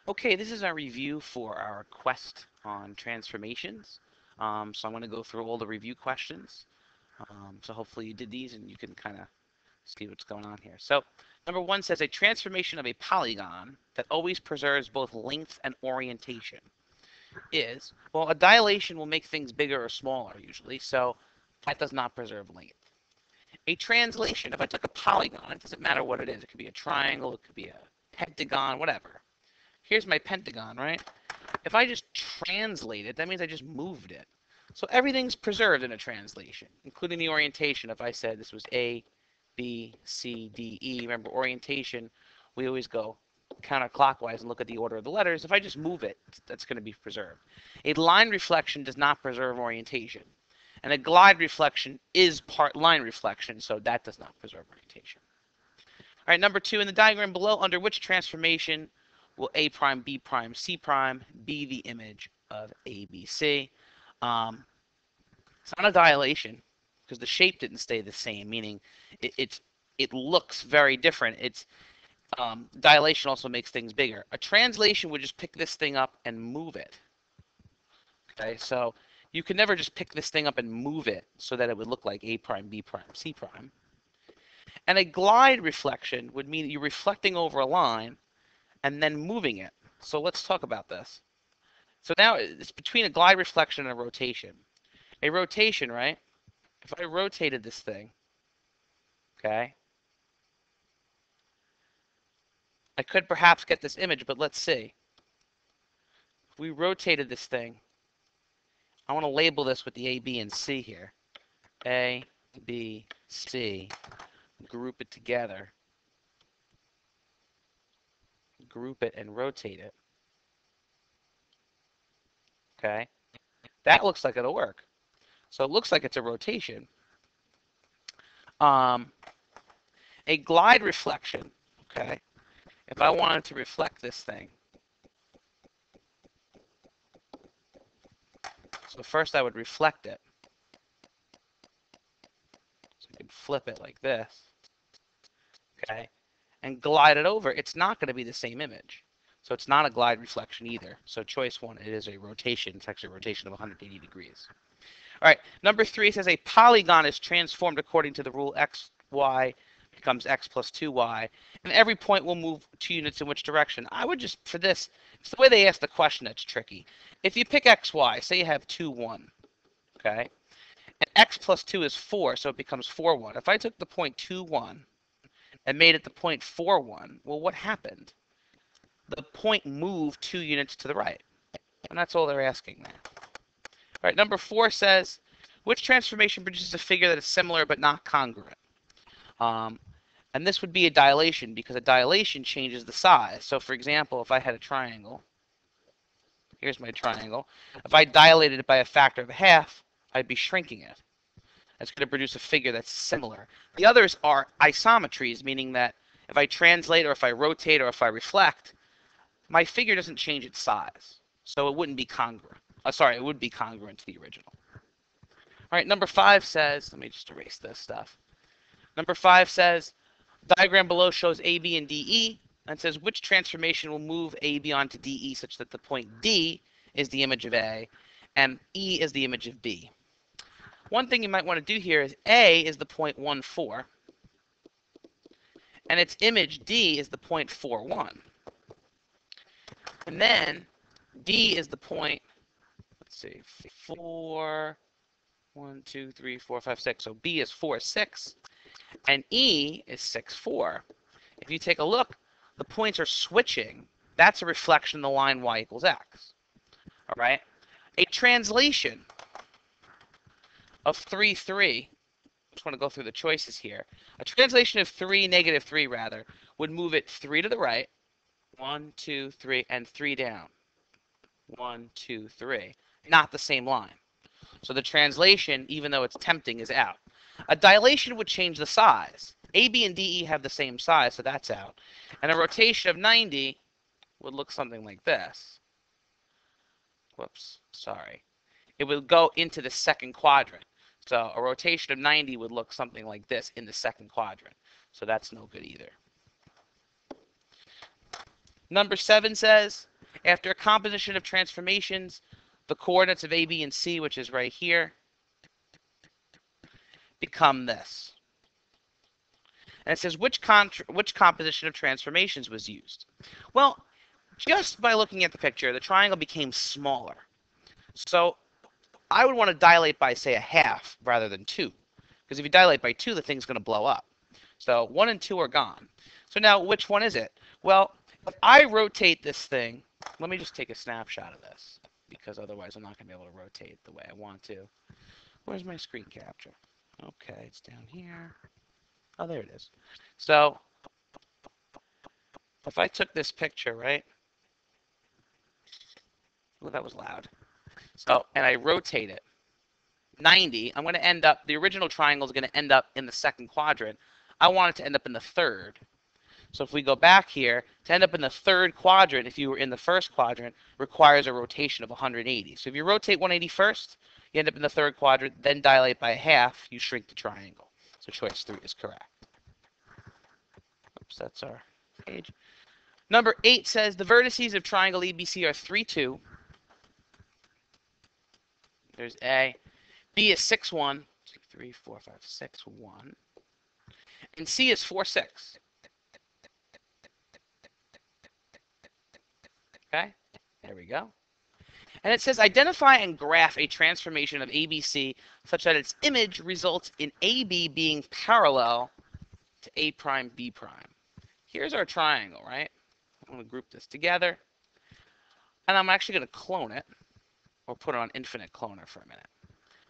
Okay, this is our review for our quest on transformations. So I'm going to go through all the review questions. So hopefully you did these and you can kind of see what's going on here. So number one says a transformation of a polygon that always preserves both length and orientation is, well, a dilation will make things bigger or smaller usually, so that does not preserve length. A translation, if I took a polygon, it doesn't matter what it is. It could be a triangle, it could be a pentagon, whatever. Here's my pentagon, right? If I just translate it, that means I just moved it. So everything's preserved in a translation, including the orientation. If I said this was A, B, C, D, E, remember orientation, we always go counterclockwise and look at the order of the letters. If I just move it, that's going to be preserved. A line reflection does not preserve orientation. And a glide reflection is part line reflection, so that does not preserve orientation. All right, number two, in the diagram below, under which transformation will A prime, B prime, C prime be the image of ABC? It's not a dilation because the shape didn't stay the same, meaning it looks very different. It's dilation also makes things bigger. A translation would just pick this thing up and move it. Okay, so you can never just pick this thing up and move it so that it would look like A prime, B prime, C prime. And a glide reflection would mean that you're reflecting over a line and then moving it. So let's talk about this. So now it's between a glide reflection and a rotation. A rotation, right? If I rotated this thing, okay, I could perhaps get this image, but let's see. If we rotated this thing, I want to label this with the A, B, and C here. A, B, C. Group it together. Group it and rotate it. Okay? That looks like it'll work. So it looks like it's a rotation. A glide reflection, okay? If I wanted to reflect this thing, so first I would reflect it. So I could flip it like this, okay? And glide it over. It's not going to be the same image. So it's not a glide reflection either. So choice one, it is a rotation. It's actually a rotation of 180 degrees. All right, number three says a polygon is transformed according to the rule x, y becomes x plus 2y, and every point will move 2 units in which direction. I would just, for this, it's the way they ask the question that's tricky. If you pick x, y, say you have 2, 1, okay, and x plus 2 is 4, so it becomes 4, 1. If I took the point 2, 1 and made it the point 4, 1, well, what happened? The point moved 2 units to the right, and that's all they're asking there. All right, number four says, which transformation produces a figure that is similar but not congruent? And this would be a dilation because a dilation changes the size. So for example, if I had a triangle, here's my triangle. If I dilated it by a factor of half, I'd be shrinking it. That's going to produce a figure that's similar. The others are isometries, meaning that if I translate or if I rotate or if I reflect, my figure doesn't change its size. So it wouldn't be congruent. Sorry, it would be congruent to the original. All right, number five says, let me just erase this stuff. Number five says, diagram below shows AB and DE and says which transformation will move AB onto DE such that the point D is the image of A and E is the image of B. One thing you might want to do here is A is the point 1, 4, and its image D is the point 4, 1. And then D is the point, let's see, 4, 1, 2, 3, 4, 5, 6. So B is 4, 6, and E is 6, 4. If you take a look, the points are switching. That's a reflection of the line y equals x. All right? A translation of 3, 3, I just want to go through the choices here. A translation of 3, negative 3 rather, would move it 3 to the right, 1, 2, 3, and 3 down. 1, 2, 3. Not the same line. So the translation, even though it's tempting, is out. A dilation would change the size. A, B, and DE have the same size, so that's out. And a rotation of 90 would look something like this. Whoops, sorry. It would go into the second quadrant. So a rotation of 90 would look something like this in the second quadrant. So that's no good either. Number 7 says, After a composition of transformations, the coordinates of A, B, and C, which is right here, become this. And it says which composition of transformations was used. Well, just by looking at the picture, the triangle became smaller. So I would want to dilate by, say, a half rather than 2. Because if you dilate by 2, the thing's going to blow up. So 1 and 2 are gone. So now, which one is it? Well, if I rotate this thing, let me just take a snapshot of this, because otherwise I'm not going to be able to rotate the way I want to. Where's my screen capture? Okay, it's down here. Oh, there it is. So if I took this picture, right? Well, that was loud. So, and I rotate it 90, I'm going to end up, the original triangle is going to end up in the second quadrant. I want it to end up in the third. So if we go back here, to end up in the third quadrant, if you were in the first quadrant, requires a rotation of 180. So if you rotate 180 first, you end up in the third quadrant, then dilate by half, you shrink the triangle. So choice 3 is correct. Oops, that's our page. Number 8 says the vertices of triangle ABC are 3, 2. There's A. B is 6, 1. 2, 3, 4, 5, 6, 1. And C is 4, 6. Okay, there we go. And it says identify and graph a transformation of ABC such that its image results in AB being parallel to A prime B prime. Here's our triangle, right? I'm going to group this together. And I'm actually going to clone it, or put it on infinite cloner for a minute.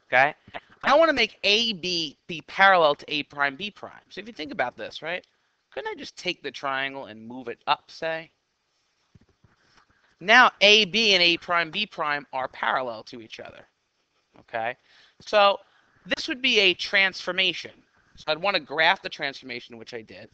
Okay? I want to make AB be parallel to A prime B prime. So if you think about this, right? Couldn't I just take the triangle and move it up, say? Now AB and A prime B prime are parallel to each other. Okay? So this would be a transformation. So I'd want to graph the transformation, which I did.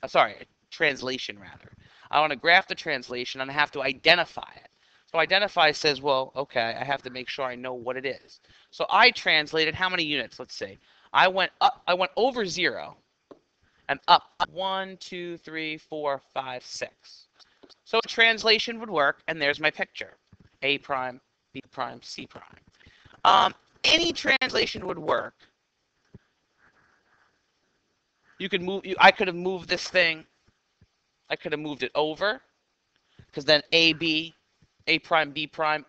Translation rather. I want to graph the translation and I have to identify it. So identify says, well, okay, I have to make sure I know what it is. So I translated how many units? Let's see. I went over 0 and up 1, 2, 3, 4, 5, 6. So a translation would work, and there's my picture. A prime, B prime, C prime. Any translation would work. You could move. I could have moved this thing. I could have moved it over, because then AB, A prime, B prime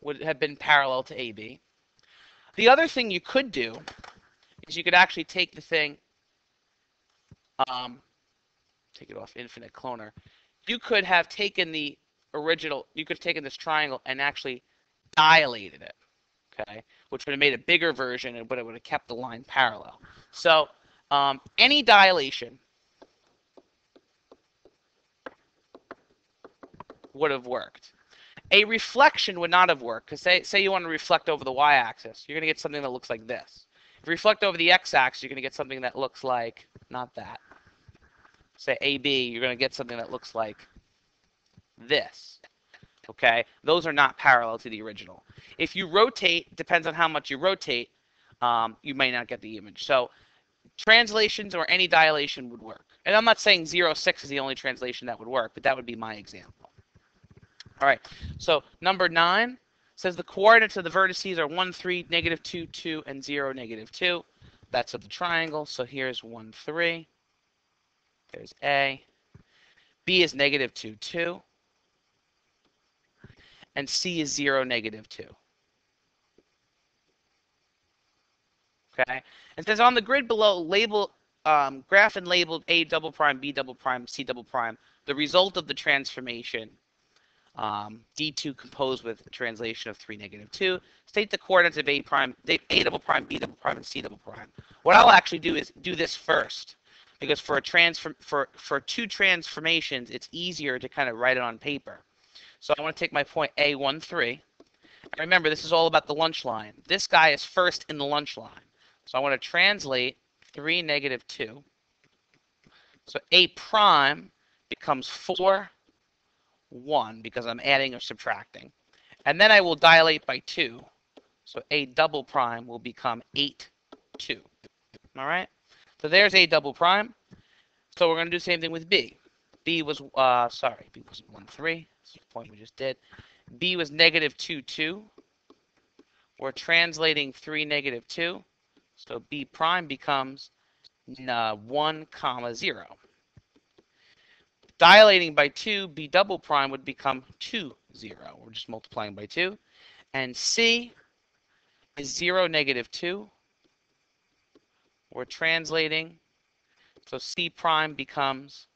would have been parallel to AB. The other thing you could do is you could actually take the thing, take it off infinite cloner. You could have taken the original, you could have taken this triangle and actually dilated it, okay, which would have made a bigger version, but it would have kept the line parallel. So any dilation would have worked. A reflection would not have worked, because say you want to reflect over the y-axis, you're going to get something that looks like this. If you reflect over the x-axis, you're going to get something that looks like, not that. Say AB, you're going to get something that looks like this. Okay? Those are not parallel to the original. If you rotate, depends on how much you rotate, you may not get the image. So translations or any dilation would work. And I'm not saying 0, 6 is the only translation that would work, but that would be my example. All right, so number 9 says the coordinates of the vertices are 1, 3, negative 2, 2, and 0, negative 2. That's of the triangle. So here's 1, 3. There's A. B is negative 2, 2. And C is 0, negative 2. Okay? It says on the grid below, label, graph and labeled A double prime, B double prime, C double prime, the result of the transformation. D2 composed with a translation of 3, negative 2. State the coordinates of A prime, A double prime, B double prime, and C double prime. What I'll actually do is do this first, because for for 2 transformations, it's easier to kind of write it on paper. So I want to take my point A1, 3. And remember, this is all about the lunch line. This guy is first in the lunch line. So I want to translate 3, negative 2. So A prime becomes 4, 1, because I'm adding or subtracting. And then I will dilate by 2. So A double prime will become 8, 2. All right? So there's A double prime. So we're going to do the same thing with B. B was, sorry, B was 1, 3. That's the point we just did. B was negative 2, 2. We're translating 3, negative 2. So B prime becomes 1, 0. Dilating by 2, B double prime would become 2, 0. We're just multiplying by 2. And C is 0, negative 2. We're translating. So C prime becomes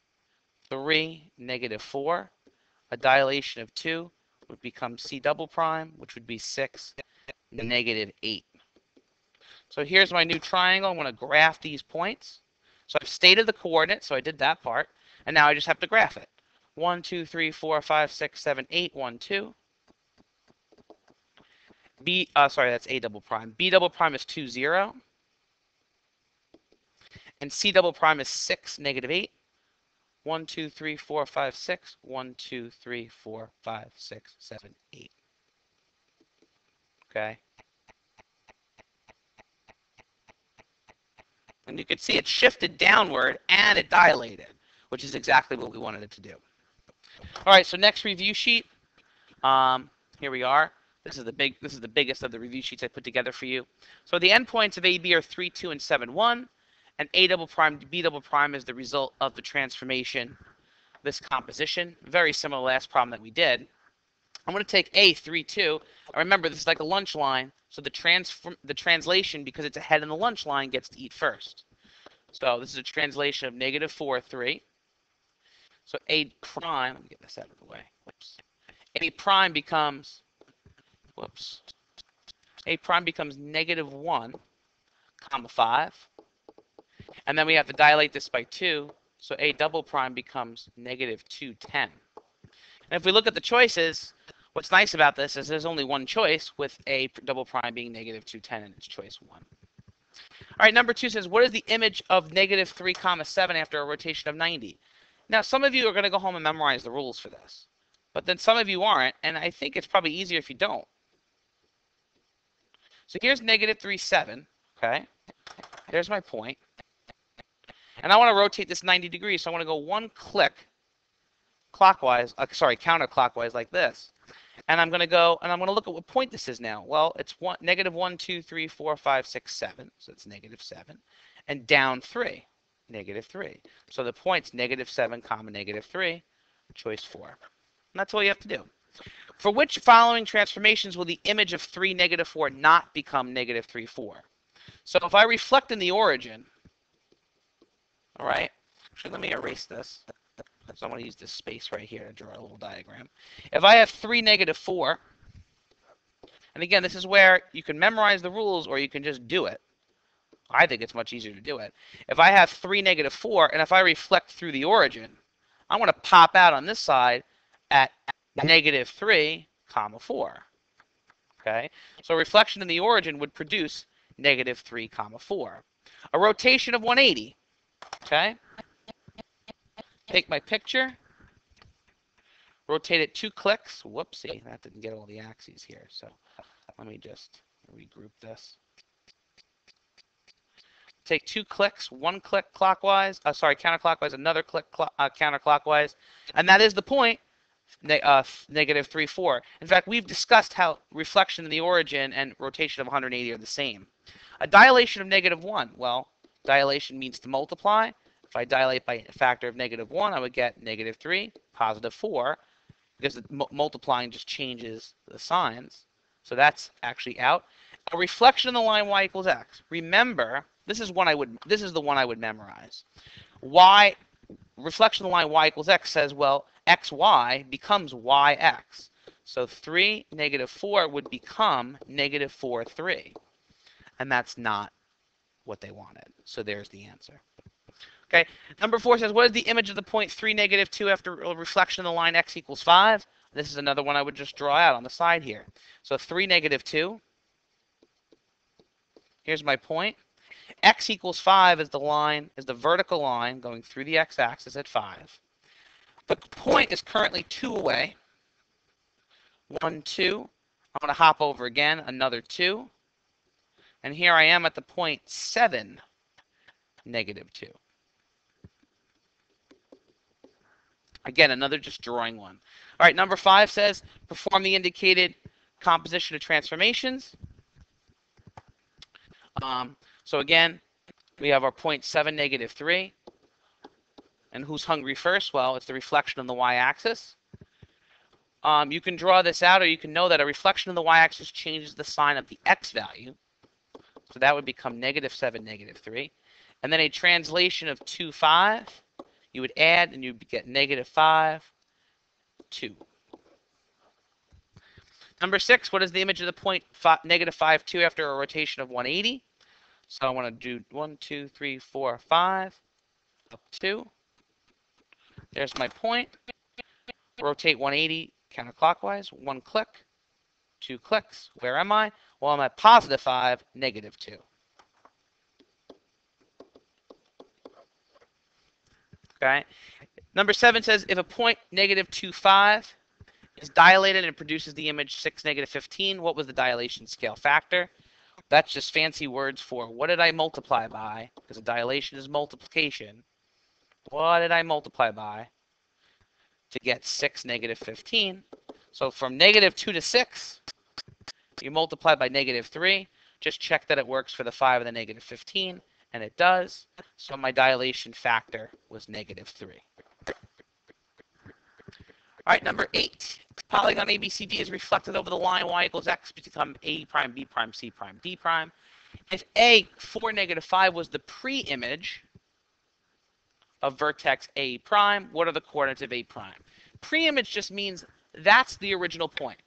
3, negative 4. A dilation of 2 would become C double prime, which would be 6, negative 8. So here's my new triangle. I'm going to graph these points. So I've stated the coordinates, so I did that part. And now I just have to graph it. 1, 2, 3, 4, 5, 6, 7, 8, 1, 2. Sorry, that's A double prime. B double prime is 2, 0. And C double prime is 6, negative 8. 1, 2, 3, 4, 5, 6. 1, 2, 3, 4, 5, 6, 7, 8. Okay. And you can see it shifted downward and it dilated, which is exactly what we wanted it to do. All right, so next review sheet. Here we are. This is the biggest of the review sheets I put together for you. So the endpoints of AB are 3, 2, and 7, 1. And A double prime to B double prime is the result of the transformation, this composition. Very similar to the last problem that we did. I'm going to take A 3, 2. Remember, this is like a lunch line. So the translation, because it's ahead in the lunch line, gets to eat first. So this is a translation of negative 4, 3. So A prime, let me get this out of the way. Whoops. A prime becomes, whoops. A prime becomes negative 1, 5. And then we have to dilate this by 2. So A double prime becomes negative 2, 10. And if we look at the choices, what's nice about this is there's only one choice, with A double prime being negative 2, 10 in its choice 1. All right, number 2 says, what is the image of negative 3, 7 after a rotation of 90? Now, some of you are going to go home and memorize the rules for this. But then some of you aren't, and I think it's probably easier if you don't. So here's negative 3, 7, okay? There's my point. And I want to rotate this 90 degrees, so I want to go one click clockwise, counterclockwise like this. And I'm going to go, and I'm going to look at what point this is now. Well, it's negative 1, 2, 3, 4, 5, 6, 7. So it's negative 7. And down 3, negative 3. So the point's negative 7, negative 3, choice 4. And that's all you have to do. For which following transformations will the image of 3, negative 4 not become negative 3, 4? So if I reflect in the origin, all right, actually let me erase this. So I'm going to use this space right here to draw a little diagram. If I have 3, negative 4, and again, this is where you can memorize the rules or you can just do it. I think it's much easier to do it. If I have 3, negative 4, and if I reflect through the origin, I want to pop out on this side at negative 3, 4. Okay? So reflection in the origin would produce negative 3, 4. A rotation of 180. Okay? Take my picture, rotate it 2 clicks. Whoopsie, that didn't get all the axes here. So let me just regroup this. Take 2 clicks, 1 click clockwise, counterclockwise, another click counterclockwise, and that is the point, negative 3, 4. In fact, we've discussed how reflection in the origin and rotation of 180 are the same. A dilation of negative 1, well, dilation means to multiply. If I dilate by a factor of negative 1, I would get negative 3, positive 4, because the multiplying just changes the signs. So that's actually out. A reflection in the line y equals x. Remember, this is the one I would memorize. Y, reflection of the line y equals x says, well, xy becomes yx. So 3, negative 4 would become negative 4, 3. And that's not what they wanted. So there's the answer. Okay, number 4 says, what is the image of the point 3, negative 2 after a reflection of the line x equals 5? This is another one I would just draw out on the side here. So 3, negative 2. Here's my point. X equals 5 is the vertical line going through the x-axis at 5. The point is currently 2 away. 1, 2. I'm going to hop over again, another 2. And here I am at the point 7, negative 2. Again, another just drawing one. All right, number 5 says perform the indicated composition of transformations. So again, we have our 0.7, -3. And who's hungry first? Well, it's the reflection on the y-axis. You can draw this out, or you can know that a reflection on the y-axis changes the sign of the x value. So that would become -7, -3. And then a translation of 2, 5, you would add, and you'd get -5, 2. Number 6, what is the image of the point -5, 2 after a rotation of 180? So I want to do 1, 2, 3, 4, 5, up 2. There's my point. Rotate 180 counterclockwise, 1 click, 2 clicks. Where am I? Well, I'm at +5, -2. Okay. Number 7 says if a point -2, 5 is dilated and produces the image 6, -15, what was the dilation scale factor? That's just fancy words for what did I multiply by? Because a dilation is multiplication. What did I multiply by to get 6, -15? So from -2 to 6, you multiply by -3. Just check that it works for the 5 and the -15, and it does. So my dilation factor was -3. All right, number 8. Polygon ABCD is reflected over the line y = x to become A prime, B prime, C prime, D prime. If A, 4, -5 was the pre-image of vertex A prime, what are the coordinates of A prime? Pre-image just means that's the original point.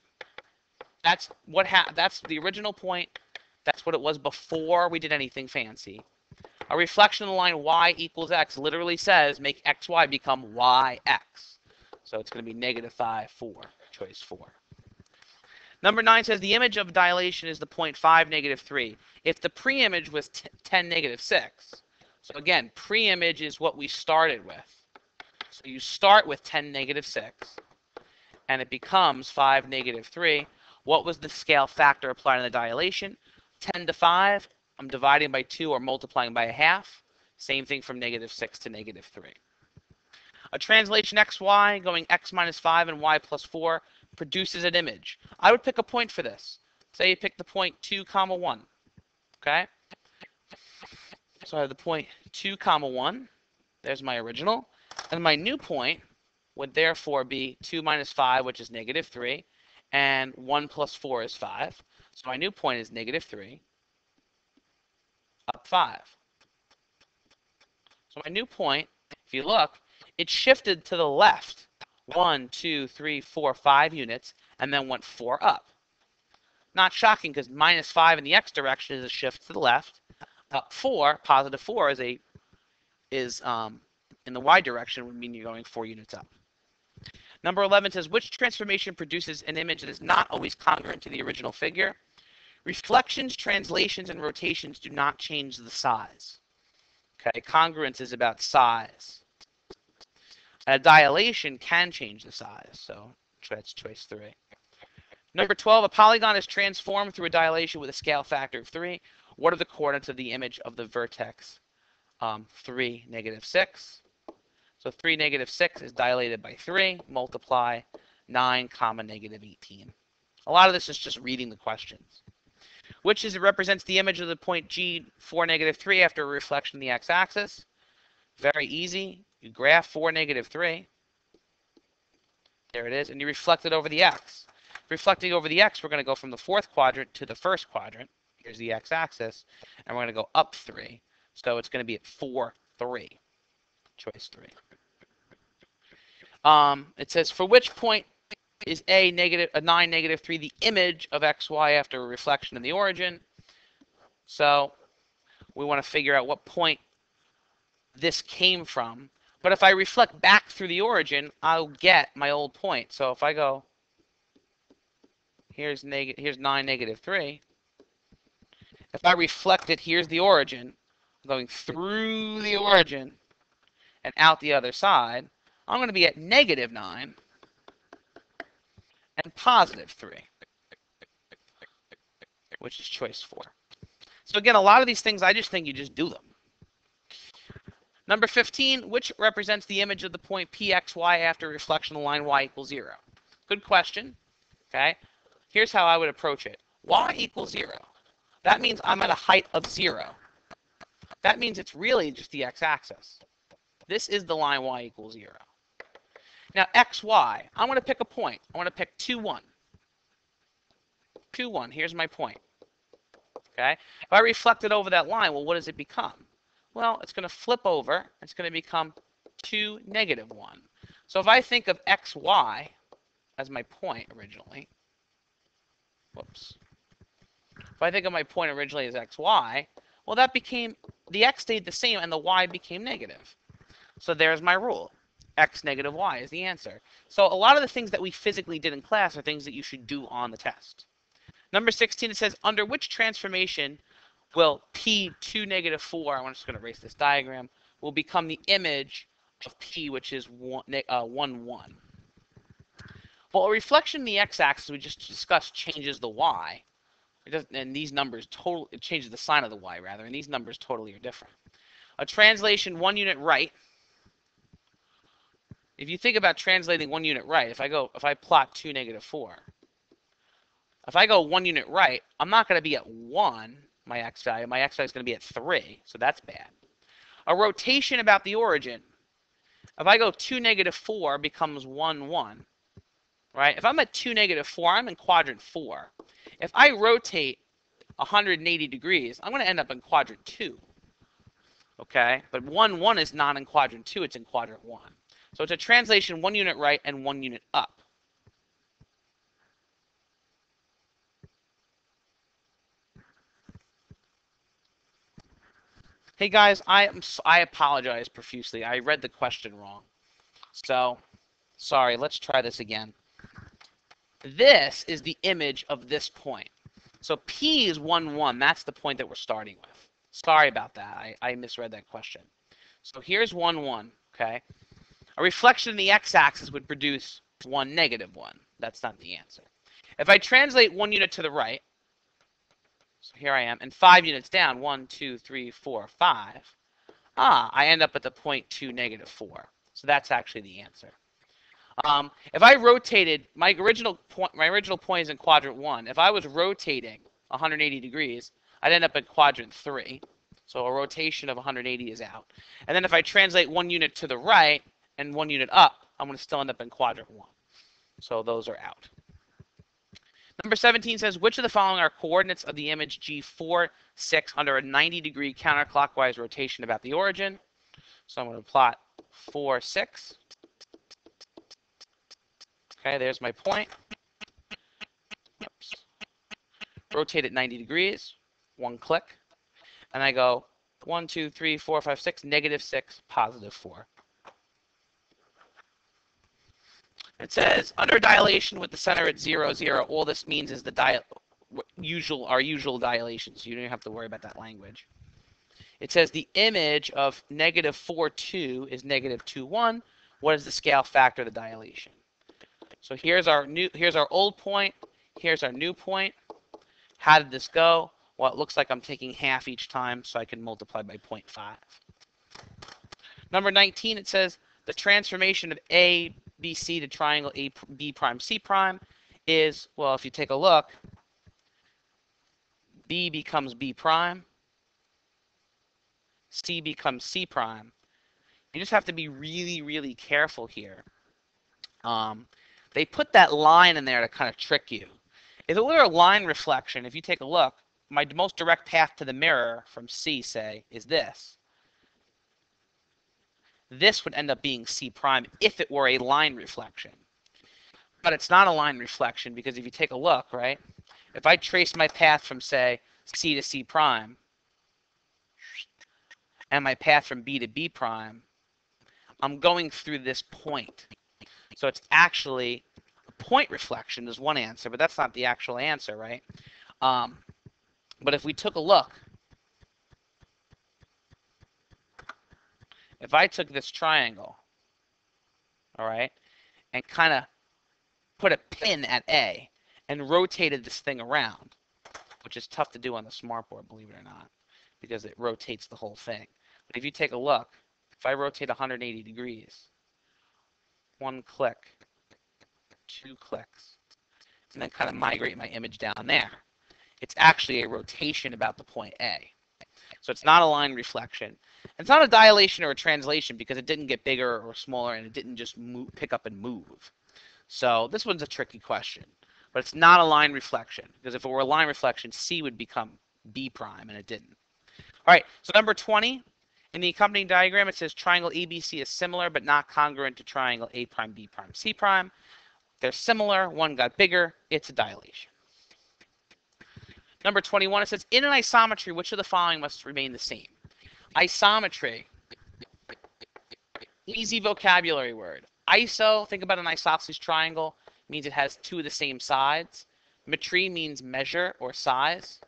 That's the original point. That's what it was before we did anything fancy. A reflection of the line y = x literally says make xy become yx. So it's going to be -5, 4, choice 4. Number 9 says the image of dilation is the point 5, -3. If the pre-image was 10, -6, so again, pre-image is what we started with. So you start with 10, -6, and it becomes 5, -3. What was the scale factor applied in the dilation? 10 to 5, I'm dividing by 2 or multiplying by 1/2. Same thing from -6 to -3. A translation xy going x - 5 and y + 4 produces an image. I would pick a point for this. Say you pick the point 2, 1. Okay? So I have the point 2, 1. There's my original. And my new point would therefore be 2 - 5, which is -3, and 1 + 4 is 5. So my new point is -3, up 5. So my new point, if you look, it shifted to the left 1, 2, 3, 4, 5 units, and then went 4 up. Not shocking because -5 in the x direction is a shift to the left. Up 4, +4 is in the y direction would mean you're going 4 units up. Number 11 says which transformation produces an image that is not always congruent to the original figure? Reflections, translations, and rotations do not change the size. Okay, congruence is about size. A dilation can change the size, so that's choice 3. Number 12, a polygon is transformed through a dilation with a scale factor of 3. What are the coordinates of the image of the vertex 3, -6? So 3, -6 is dilated by 3, multiply 9, -18. A lot of this is just reading the questions. Which represents the image of the point G 4, -3 after a reflection of the x-axis? Very easy. You graph 4, -3. There it is, and you reflect it over the x. Reflecting over the x, we're going to go from the 4th quadrant to the 1st quadrant. Here's the x-axis, and we're going to go up 3. So it's going to be at 4, 3. Choice 3. It says for which point is a 9, -3 the image of xy after a reflection in the origin? So we want to figure out what point this came from. But if I reflect back through the origin, I'll get my old point. So if I go, here's 9, -3. If I reflect it, here's the origin. I'm going through the origin and out the other side. I'm going to be at -9 and +3, which is choice 4. So again, a lot of these things, I just think you just do them. Number 15, which represents the image of the point PXY after reflection of the line y equals 0? Good question. Okay. Here's how I would approach it. Y equals 0. That means I'm at a height of 0. That means it's really just the x-axis. This is the line y equals 0. Now, xy, I want to pick a point. I want to pick 2, 1. 2, 1. Here's my point. Okay? If I reflect it over that line, well, what does it become? Well, it's going to flip over. It's going to become 2, negative 1. So if I think of xy as my point originally, whoops. If I think of my point originally as xy, well, that became, the x stayed the same and the y became negative. So there's my rule. X negative y is the answer. So a lot of the things that we physically did in class are things that you should do on the test. Number 16, it says, under which transformation will P2, negative 4, I'm just going to erase this diagram, will become the image of P, which is 1, 1. Well, a reflection in the x-axis we just discussed changes the y. It doesn't, and these numbers it changes the sign of the y, rather, and these numbers totally are different. A translation 1 unit right, if you think about translating 1 unit right, if I plot 2, negative 4, if I go 1 unit right, I'm not going to be at 1, my x value. My x value is going to be at 3, so that's bad. A rotation about the origin. If I go 2, negative 4 becomes 1, 1. Right? If I'm at 2, negative 4, I'm in quadrant 4. If I rotate 180 degrees, I'm going to end up in quadrant 2. Okay? But 1, 1 is not in quadrant 2, it's in quadrant 1. So it's a translation 1 unit right and 1 unit up. Hey guys, I apologize profusely. I read the question wrong. So, sorry, let's try this again. This is the image of this point. So P is 1, 1. That's the point that we're starting with. Sorry about that. I misread that question. So here's 1, 1. Okay? A reflection in the x-axis would produce 1, negative 1. That's not the answer. If I translate 1 unit to the right, so here I am, and 5 units down, 1, 2, 3, 4, 5, I end up at the point 2, negative 4. So that's actually the answer. If I rotated, my original point is in quadrant 1. If I was rotating 180 degrees, I'd end up in quadrant 3. So a rotation of 180 is out. And then if I translate 1 unit to the right and 1 unit up, I'm going to still end up in quadrant 1. So those are out. Number 17 says, which of the following are coordinates of the image G4, 6 under a 90-degree counterclockwise rotation about the origin? So I'm going to plot 4, 6. Okay, there's my point. Oops. Rotate it 90 degrees, 1 click. And I go 1, 2, 3, 4, 5, 6, negative 6, positive 4. It says, under dilation with the center at 0, 0, all this means is our usual dilation, so you don't have to worry about that language. It says the image of negative 4, 2 is negative 2, 1. What is the scale factor of the dilation? So here's our old point. Here's our new point. How did this go? Well, it looks like I'm taking half each time, so I can multiply by 0.5. Number 19, it says the transformation of A, B, C to triangle A, B prime, C prime is, well, if you take a look, B becomes B prime, C becomes C prime. You just have to be really, really careful here. They put that line in there to kind of trick you. If it were a line reflection, if you take a look, my most direct path to the mirror from C, say, is this. This would end up being C prime if it were a line reflection. But it's not a line reflection because if you take a look, right, if I trace my path from, say, C to C prime, and my path from B to B prime, I'm going through this point. So it's actually a point reflection is one answer, but that's not the actual answer, right? But if we took a look, if I took this triangle, all right, and kind of put a pin at A and rotated this thing around, which is tough to do on the smartboard, believe it or not, because it rotates the whole thing. But if you take a look, if I rotate 180 degrees, 1 click, 2 clicks, and then kind of migrate my image down there, it's actually a rotation about the point A. So it's not a line reflection. It's not a dilation or a translation because it didn't get bigger or smaller and it didn't just pick up and move. So this one's a tricky question, but it's not a line reflection because if it were a line reflection, C would become B prime and it didn't. All right, so number 20, in the accompanying diagram, it says triangle ABC is similar but not congruent to triangle A prime, B prime, C prime. They're similar, one got bigger, it's a dilation. Number 21, it says in an isometry, which of the following must remain the same? Isometry, easy vocabulary word. Iso, think about an isosceles triangle, means it has two of the same sides. Metry means measure or size.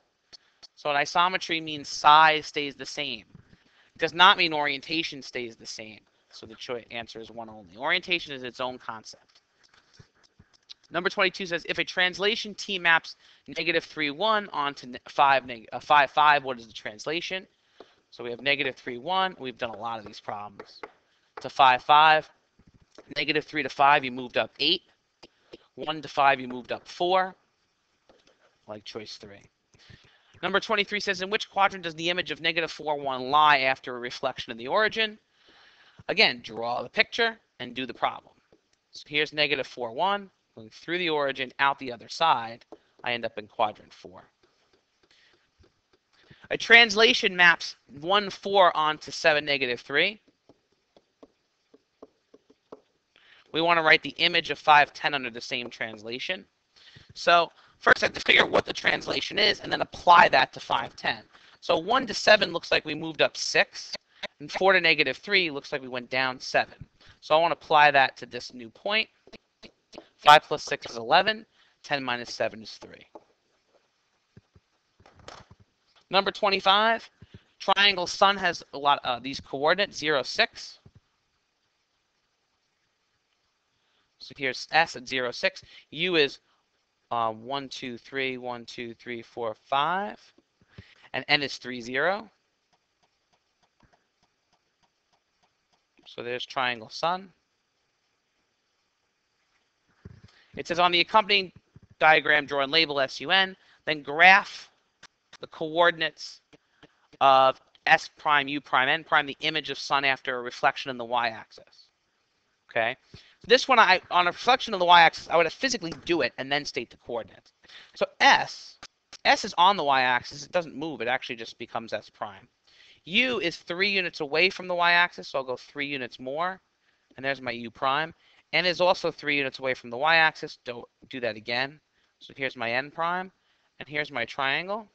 So an isometry means size stays the same. It does not mean orientation stays the same. So the answer is one only. Orientation is its own concept. Number 22 says if a translation T maps -3, 1 onto 5, 5, what is the translation? So we have -3, 1. We've done a lot of these problems. To 5, 5. -3 to 5, you moved up 8. 1 to 5, you moved up 4. Like choice 3. Number 23 says in which quadrant does the image of -4, 1 lie after a reflection in the origin? Again, draw the picture and do the problem. So here's -4, 1. Going through the origin, out the other side, I end up in quadrant 4. A translation maps 1, 4 onto 7, -3. We want to write the image of 5, 10 under the same translation. So first I have to figure out what the translation is and then apply that to 5, 10. So 1 to 7 looks like we moved up 6, and 4 to -3 looks like we went down 7. So I want to apply that to this new point. 5 plus 6 is 11. 10 minus 7 is 3. Number 25, triangle sun has a lot of these coordinates, 0, 6. So here's S at 0, 6. U is 1, 2, 3, 1, 2, 3, 4, 5. And N is 3, 0. So there's triangle sun. It says on the accompanying diagram, draw and label SUN, then graph the coordinates of S prime, U prime, N prime, the image of sun after a reflection in the y-axis. Okay? This one, on a reflection of the y-axis, I would have physically do it and then state the coordinates. So S is on the y-axis. It doesn't move. It actually just becomes S prime. U is 3 units away from the y-axis, so I'll go 3 units more. And there's my U prime. N is also 3 units away from the y-axis. Don't do that again. So here's my N prime, and here's my triangle.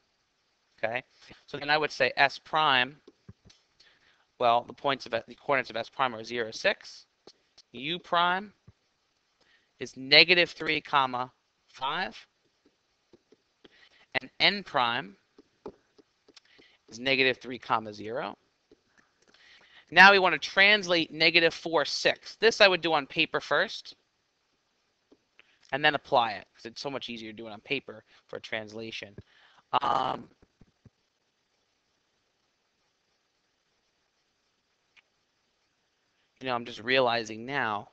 Okay, so then I would say S prime. Well, the coordinates of S prime are 0, 6. U prime is -3, 5, and N prime is -3, 0. Now we want to translate -4, 6. This I would do on paper first, and then apply it, because it's so much easier to do it on paper for a translation. I'm just realizing now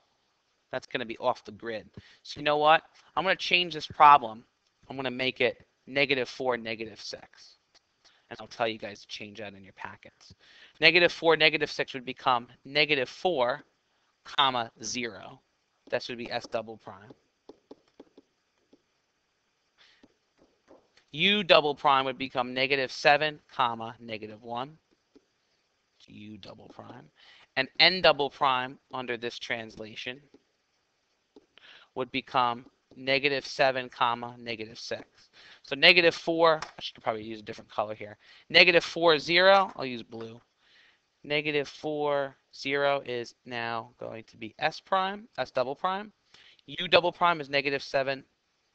that's going to be off the grid. So you know what? I'm going to change this problem. I'm going to make it -4, -6. And I'll tell you guys to change that in your packets. -4, -6 would become -4, 0. That would be S double prime. U double prime would become -7, -1. U double prime. And N double prime under this translation would become -7, -6. So -4, I should probably use a different color here. -4, 0, I'll use blue. -4, 0 is now going to be S prime, S double prime. U double prime is -7,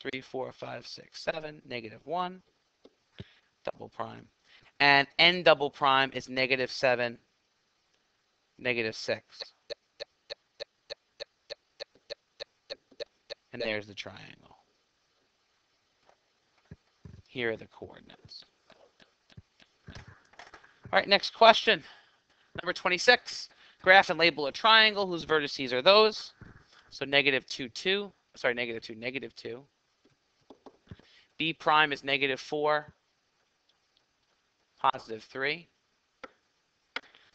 3, 4, 5, 6, 7, -1, double prime. And N double prime is -7, -6. And there's the triangle. Here are the coordinates. All right, next question. Number 26. Graph and label a triangle whose vertices are those. So negative 2, 2. Sorry, negative 2, negative 2. B prime is negative 4, positive 3.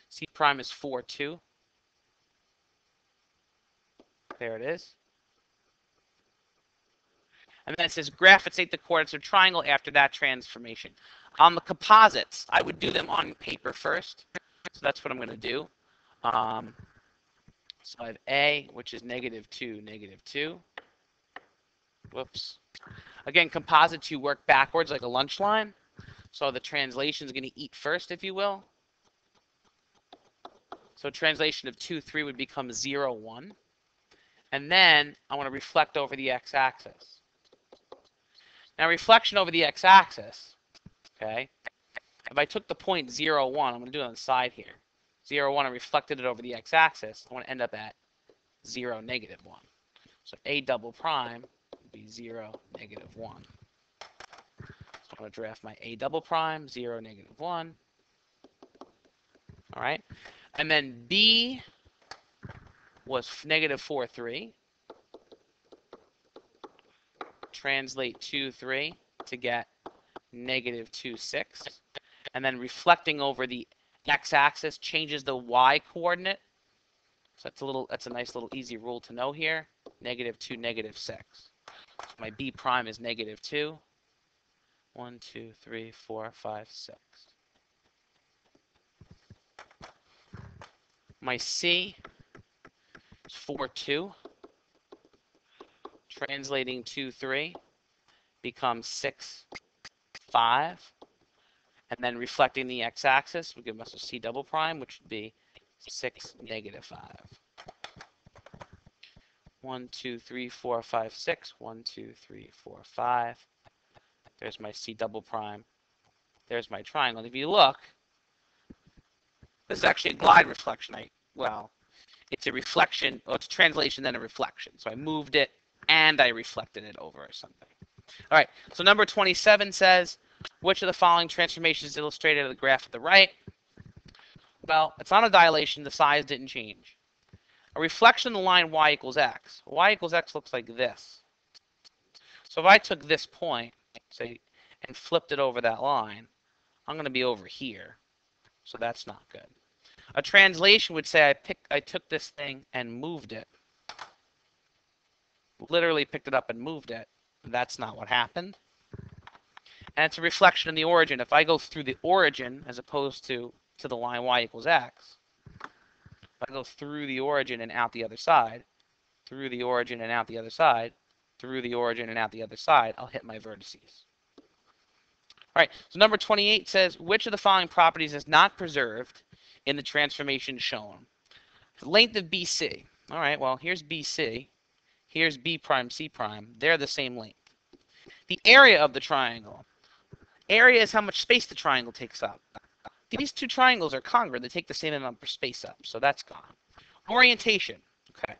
C prime is 4, 2. There it is. And then it says graph and state the coordinates of triangle after that transformation. On the composites, I would do them on paper first. So that's what I'm going to do. So I have A, which is negative 2, negative 2. Whoops. Again, composites, you work backwards like a lunch line. So the translation is going to eat first, if you will. So translation of 2, 3 would become 0, 1. And then I want to reflect over the x-axis. Now, reflection over the x-axis, okay, if I took the point 0, 1, I'm going to do it on the side here. 0, 1, and reflected it over the x-axis, I want to end up at 0, negative 1. So A double prime would be 0, negative 1. So I'm going to draft my A double prime, 0, negative 1. All right. And then B was negative 4, 3. Translate 2, 3 to get negative 2, 6. And then reflecting over the x-axis changes the y coordinate. So that's a nice little easy rule to know here. Negative 2, negative 6. So my B prime is negative 2. 1, 2, 3, 4, 5, 6. My C is 4, 2. Translating 2, 3 becomes 6, 5. And then reflecting the x-axis would give us a C double prime, which would be 6, negative 5. 1, 2, 3, 4, 5, 6. 1, 2, 3, 4, 5. There's my C double prime. There's my triangle. And if you look, this is actually a glide reflection. Well, it's a reflection, well, it's a translation, then a reflection. So I moved it and I reflected it over or something. All right, so number 27 says, which of the following transformations is illustrated in the graph at the right? Well, it's not a dilation. The size didn't change. A reflection of the line y equals x. Y equals x looks like this. So if I took this point, say, and flipped it over that line, I'm going to be over here. So that's not good. A translation would say I took this thing and moved it. Literally picked it up and moved it. That's not what happened. And it's a reflection in the origin. If I go through the origin as opposed to the line y equals x, if I go through the origin and out the other side, through the origin and out the other side, through the origin and out the other side, I'll hit my vertices. All right, so number 28 says, which of the following properties is not preserved in the transformation shown? The length of BC. All right, well, here's BC. Here's B prime, C prime. They're the same length. The area of the triangle. Area is how much space the triangle takes up. These two triangles are congruent. They take the same amount of space up, so that's gone. Orientation. Okay.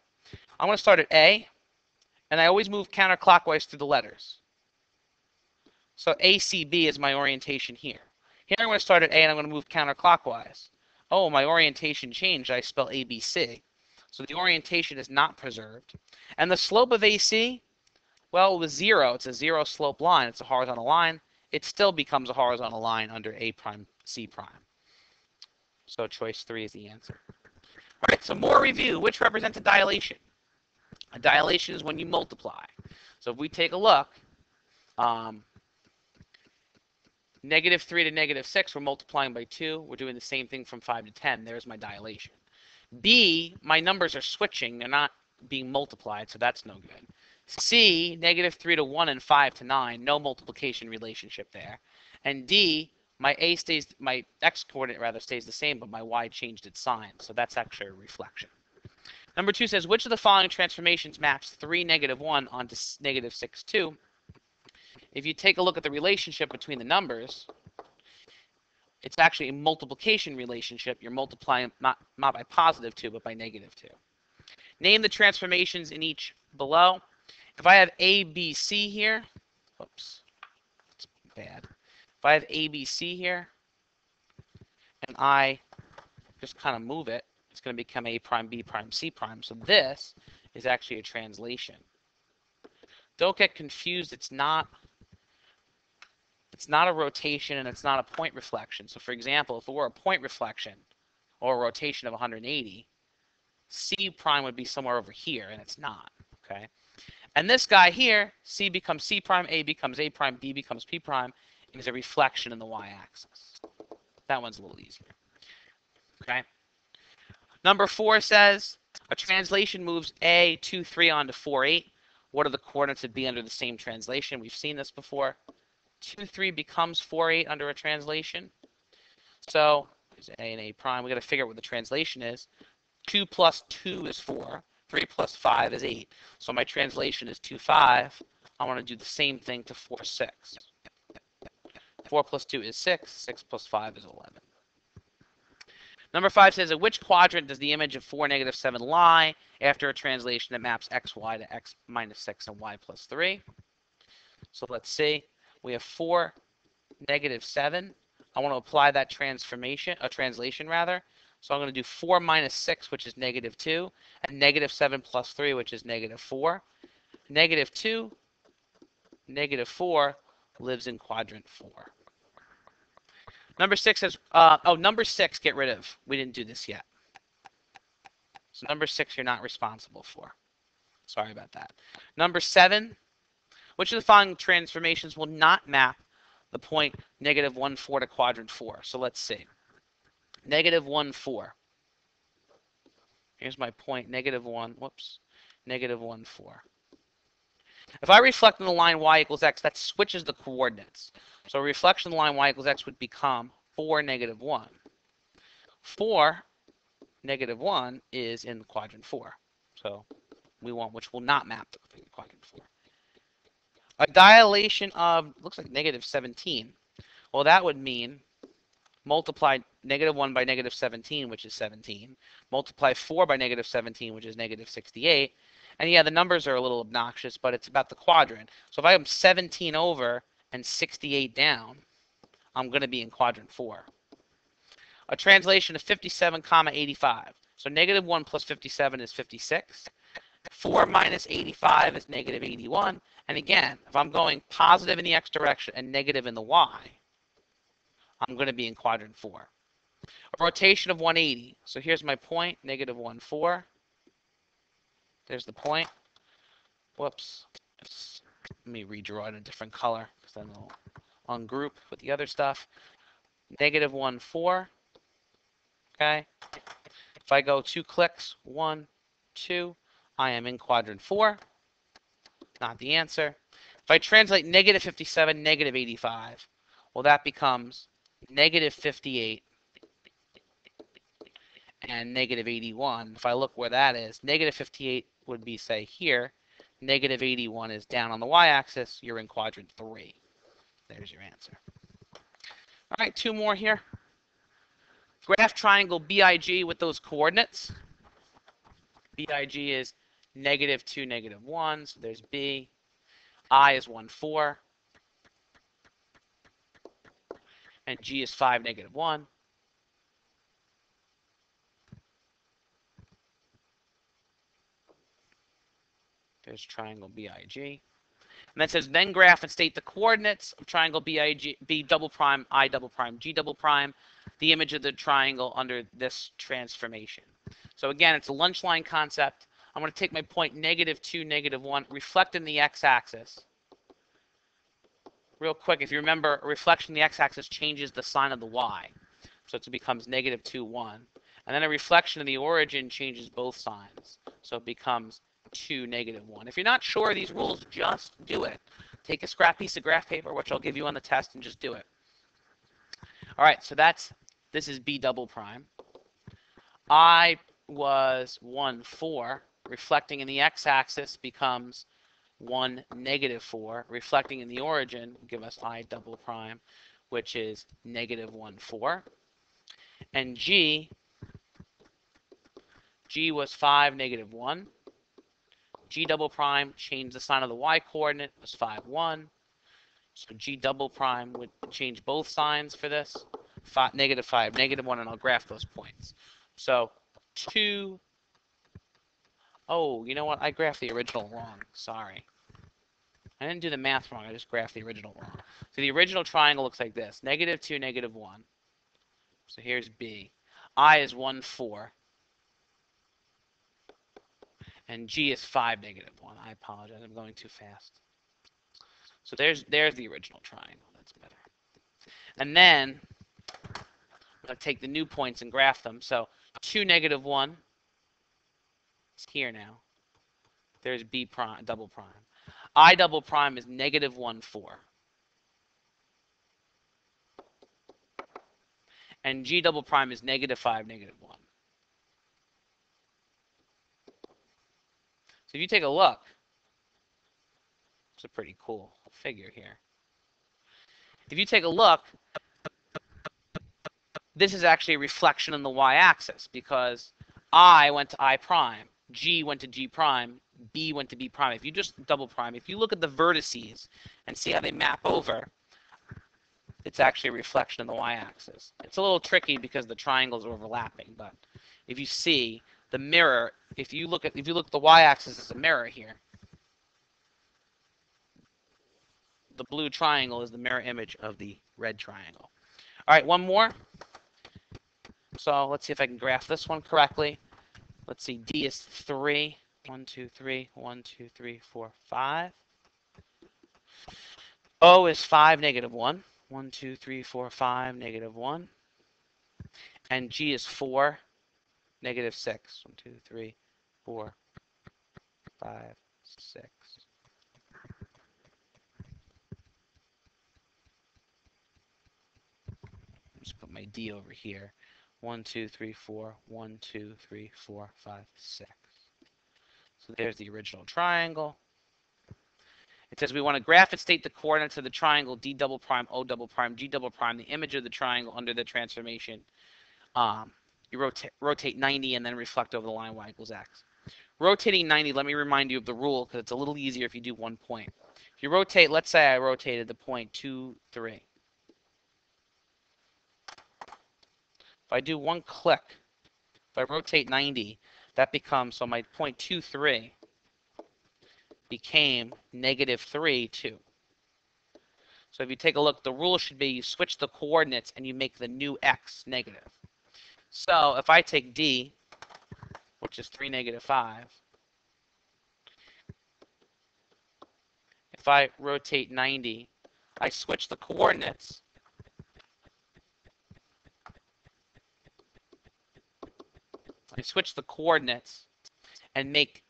I'm going to start at A, and I always move counterclockwise through the letters. So ACB is my orientation here. Here I'm going to start at A, and I'm going to move counterclockwise. Oh, my orientation changed. I spell ABC. So the orientation is not preserved. And the slope of AC, well, it was 0. It's a 0 slope line. It's a horizontal line. It still becomes a horizontal line under A prime, C prime. So choice 3 is the answer. All right, so more review. Which represents a dilation? A dilation is when you multiply. So if we take a look, negative 3 to negative 6, we're multiplying by 2. We're doing the same thing from 5 to 10. There's my dilation. B, my numbers are switching. They're not being multiplied, so that's no good. C, negative 3 to 1 and 5 to 9. No multiplication relationship there. And D, my x coordinate rather stays the same, but my y changed its sign. So that's actually a reflection. Number 2 says, which of the following transformations maps 3, negative 1 onto negative 6, 2? If you take a look at the relationship between the numbers, it's actually a multiplication relationship. You're multiplying not by positive 2, but by negative 2. Name the transformations in each below. If I have A, B, C here, whoops, that's bad. If I have A, B, C here, and I just kind of move it, It's going to become A prime, B prime, C prime. So this is actually a translation. Don't get confused. It's not a rotation and it's not a point reflection. So for example, if it were a point reflection or a rotation of 180, C prime would be somewhere over here, and it's not. Okay. And this guy here, C becomes C prime, A becomes A prime, B becomes P prime, and is a reflection in the y-axis. That one's a little easier. Okay. Number 4 says a translation moves A 2, 3 onto 4, 8. What are the coordinates of B under the same translation? We've seen this before. 2, 3 becomes 4, 8 under a translation. So there's A and A prime. We got to figure out what the translation is. 2 plus 2 is 4. 3 plus 5 is 8. So my translation is 2, 5. I want to do the same thing to 4, 6. 4 plus 2 is 6. 6 plus 5 is 11. Number 5 says, in which quadrant does the image of 4, negative 7 lie after a translation that maps xy to x minus 6 and y plus 3? So let's see. We have 4, negative 7. I want to apply that translation rather. So I'm going to do 4 minus 6, which is negative 2, and negative 7 plus 3, which is negative 4. Negative 2, negative 4 lives in quadrant 4. Number 6 says, number 6, get rid of. We didn't do this yet. So number 6, you're not responsible for. Sorry about that. Number 7, which of the following transformations will not map the point negative 1, 4 to quadrant 4? So let's see. Negative 1, 4. Here's my point, negative 1, negative 1, 4. If I reflect on the line y equals x, that switches the coordinates. So a reflection of the line y equals x would become 4, negative 1. 4, negative 1 is in quadrant 4. So we want which will not map to quadrant 4. A dilation of, looks like negative 17. Well, that would mean multiply negative 1 by negative 17, which is 17. Multiply 4 by negative 17, which is negative 68. And yeah, the numbers are a little obnoxious, but it's about the quadrant. So if I am 17 over and 68 down, I'm going to be in quadrant 4. A translation of 57, 85. So negative 1 plus 57 is 56. 4 minus 85 is negative 81. And again, if I'm going positive in the x direction and negative in the y, I'm going to be in quadrant 4. A rotation of 180. So here's my point, negative 1, 4. There's the point. Whoops. Let me redraw it in a different color because then it'll ungroup with the other stuff. Negative 1, 4. Okay. If I go 2 clicks, 1, 2, I am in quadrant 4. Not the answer. If I translate negative 57, negative 85, well, that becomes negative 58 and negative 81. If I look where that is, negative 58 would be, say, here. Negative 81 is down on the y-axis. You're in quadrant 3. There's your answer. All right, 2 more here. Graph triangle BIG with those coordinates. BIG is negative 2, negative 1. So there's B. I is 1, 4. And G is 5, negative 1. There's triangle BIG. And that says, then graph and state the coordinates of triangle BIG, B double prime, I double prime, G double prime, the image of the triangle under this transformation. So again, it's a lunch line concept. I'm going to take my point negative 2, negative 1, reflect in the x-axis. Real quick, if you remember, a reflection in the x-axis changes the sign of the y. So it becomes negative 2, 1. And then a reflection in the origin changes both signs. So it becomes 2, negative 1. If you're not sure of these rules, just do it. Take a scrap piece of graph paper, which I'll give you on the test, and just do it. All right, so this is B double prime. I was 1, 4. Reflecting in the x-axis becomes 1, negative 4. Reflecting in the origin will give us I double prime, which is negative 1, 4. And G was 5, negative 1. G double prime changed the sign of the y coordinate, was 5, 1. So G double prime would change both signs for this. Negative 5, negative 1, and I'll graph those points. So 2. Oh, you know what? I graphed the original wrong. Sorry. I didn't do the math wrong. I just graphed the original wrong. So the original triangle looks like this. -2, -1. So here's B. I is 1, 4. And G is 5, -1. I apologize. I'm going too fast. So there's the original triangle. That's better. And then I'm going to take the new points and graph them. So 2, -1. It's here now. There's B prime, double prime. I double prime is -1, 4. And G double prime is -5, -1. So if you take a look, it's a pretty cool figure here. If you take a look, this is actually a reflection on the y-axis because I went to I prime, G went to G prime, B went to B prime. If you just double prime, if you look at the vertices and see how they map over, it's actually a reflection of the y-axis. It's a little tricky because the triangles are overlapping, but if you see the mirror, if you look at the y-axis as a mirror here, the blue triangle is the mirror image of the red triangle. All right, one more. So let's see if I can graph this one correctly. Let's see, D is 3. 1, 2, 3, 1, 2, 3, 4, 5. O is 5, -1. 1, 2, 3, 4, 5, -1. And G is 4, -6. 1, 2, 3, 4, 5, 6. Just put my D over here. 1, 2, 3, 4, 1, 2, 3, 4, 5, 6. So there's the original triangle. It says we want to graph and state the coordinates of the triangle D double prime, O double prime, G double prime, the image of the triangle under the transformation. You rotate 90 and then reflect over the line y equals x. Rotating 90, let me remind you of the rule because it's a little easier if you do 1 point. If you rotate, let's say I rotated the point 2, 3. If I do 1 click, if I rotate 90, that becomes, so my point 2, 3 became -3, 2. So if you take a look, the rule should be you switch the coordinates and you make the new x negative. So if I take D, which is 3, -5, if I rotate 90, I switch the coordinates. I switch the coordinates and make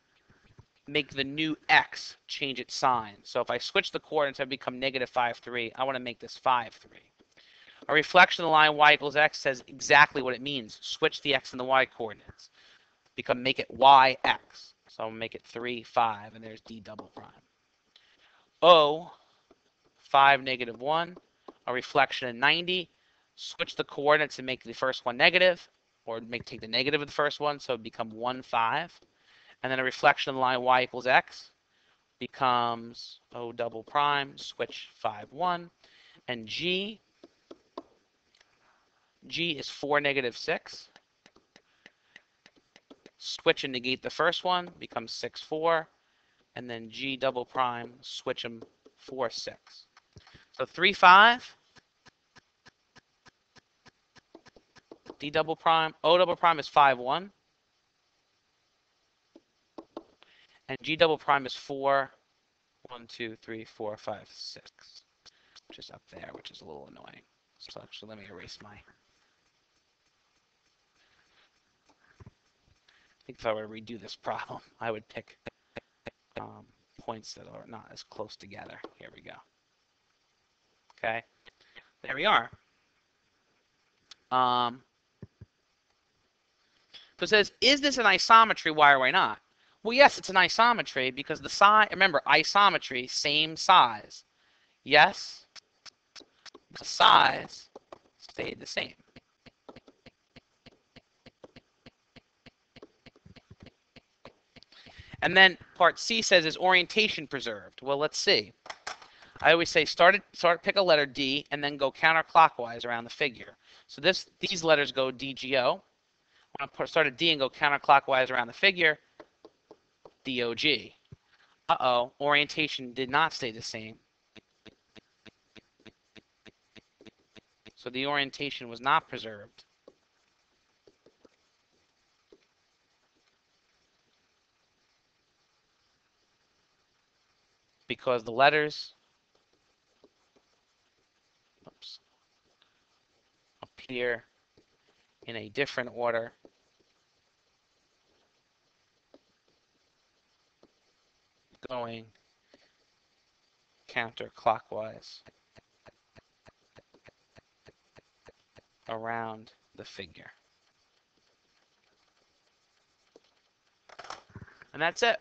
the new x change its sign. So if I switch the coordinates, I become -5, 3. I want to make this 5, 3. A reflection of the line y equals x says exactly what it means. Switch the x and the y coordinates. Make it y, x. So I'll make it 3, 5, and there's D double prime. O, 5, -1. A reflection of 90. Switch the coordinates and make the first one negative, or take the negative of the first one, so it become 1, 5. And then a reflection of the line y equals x becomes O double prime, switch 5, 1. And G is 4, -6. Switch and negate the first one, becomes 6, 4. And then G double prime, switch them 4, 6. So 3, 5. D double prime, O double prime is 5, 1. And G double prime is 4, 1, 2, 3, 4, 5, 6. Which is up there, which is a little annoying. So actually, let me erase my. I think if I were to redo this problem, I would pick points that are not as close together. Here we go. Okay, there we are. So it says, is this an isometry? Why or why not? Well, yes, it's an isometry because the size, remember, isometry, same size. Yes, the size stayed the same. And then part C says, is orientation preserved? Well, let's see. I always say pick a letter D and then go counterclockwise around the figure. So these letters go DGO. start a D and go counterclockwise around the figure, DOG. Uh-oh, orientation did not stay the same. So the orientation was not preserved. Because the letters appear in a different order going counterclockwise around the figure. And that's it.